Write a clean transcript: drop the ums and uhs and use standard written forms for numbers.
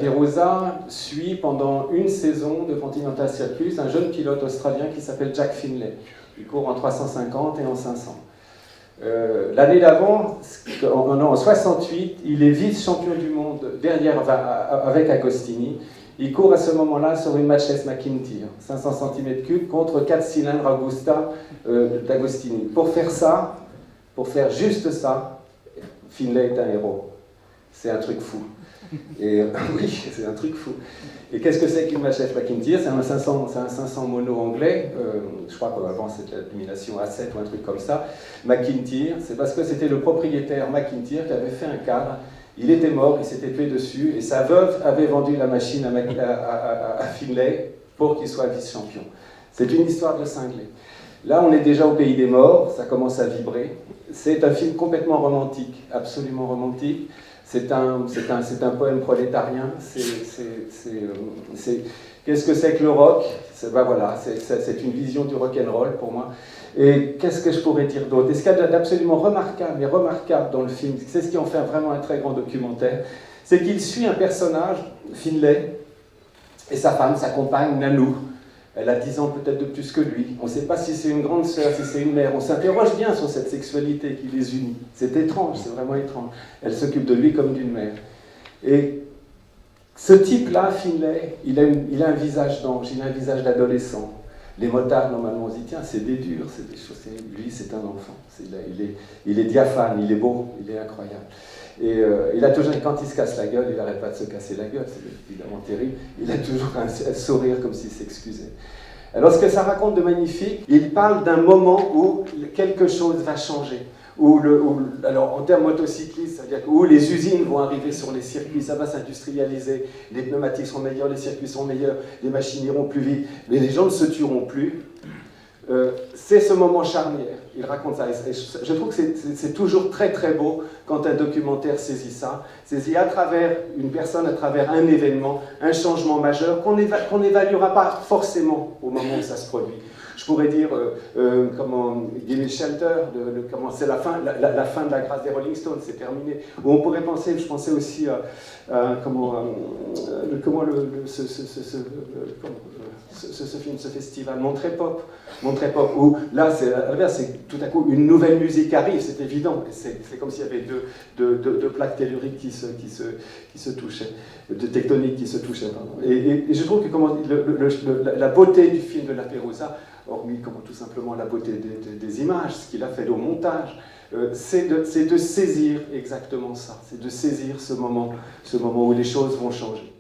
Perusa suit pendant une saison de Continental Circus un jeune pilote australien qui s'appelle Jack Finlay. Il court en 350 et en 500. L'année d'avant, en 68, il est vice-champion du monde derrière, avec Agostini. Il court à ce moment-là sur une Matchless McIntyre, 500 cm3 contre 4 cylindres Augusta d'Agostini. Pour faire ça, pour faire juste ça, Finlay est un héros. C'est un truc fou. Et oui, c'est un truc fou. Et qu'est-ce que c'est qu'une Matchless McIntyre? C'est un 500 mono anglais. Je crois qu'avant c'était l'élimination A7 ou un truc comme ça. McIntyre, c'est parce que c'était le propriétaire McIntyre qui avait fait un cadre. Il était mort, il s'était tué dessus, et sa veuve avait vendu la machine à Finlay pour qu'il soit vice-champion. C'est une histoire de cinglé. Là, on est déjà au pays des morts, ça commence à vibrer. C'est un film complètement romantique, absolument romantique. C'est un poème prolétarien. Qu'est-ce que c'est que le rock? Voilà, c'est une vision du rock'n'roll pour moi. Et qu'est-ce que je pourrais dire d'autre? Et ce qu'il y a d'absolument remarquable dans le film, c'est ce qui en fait vraiment un très grand documentaire, c'est qu'il suit un personnage, Finlay, et sa femme, sa compagne, Nanou. Elle a 10 ans peut-être de plus que lui. On ne sait pas si c'est une grande sœur, si c'est une mère. On s'interroge bien sur cette sexualité qui les unit. C'est étrange, c'est vraiment étrange. Elle s'occupe de lui comme d'une mère. Et ce type-là, Finlay, il a un visage d'ange, il a un visage d'adolescent. Les motards, normalement, on se dit, tiens, c'est des durs, c'est des choses. Lui, c'est un enfant. Il est diaphane, il est beau, il est incroyable. Et il a toujours, quand il se casse la gueule, il n'arrête pas de se casser la gueule, c'est évidemment terrible. Il a toujours un sourire comme s'il s'excusait. Alors, ce que ça raconte de magnifique, il parle d'un moment où quelque chose va changer. Alors, en termes motocyclistes, c'est-à-dire où les usines vont arriver sur les circuits, ça va s'industrialiser, les pneumatiques seront meilleurs, les circuits seront meilleurs, les machines iront plus vite, mais les gens ne se tueront plus. C'est ce moment charnière, il raconte ça. Et je trouve que c'est toujours très très beau quand un documentaire saisit ça, saisit à travers une personne, à travers un événement, un changement majeur qu'on n'évaluera pas forcément au moment où ça se produit. Je pourrais dire, Gimme Shelter, c'est la fin de la grâce des Rolling Stones, c'est terminé. Ou on pourrait penser, je pensais aussi ce film, ce festival, Monterey Pop, où là, c'est tout à coup une nouvelle musique arrive, c'est évident, c'est comme s'il y avait deux plaques telluriques qui se touchaient, de tectoniques qui se touchaient, pardon. Et je trouve que la beauté du film de La Perusa, hormis tout simplement la beauté des images, ce qu'il a fait au montage, c'est de saisir exactement ça, c'est de saisir ce moment où les choses vont changer.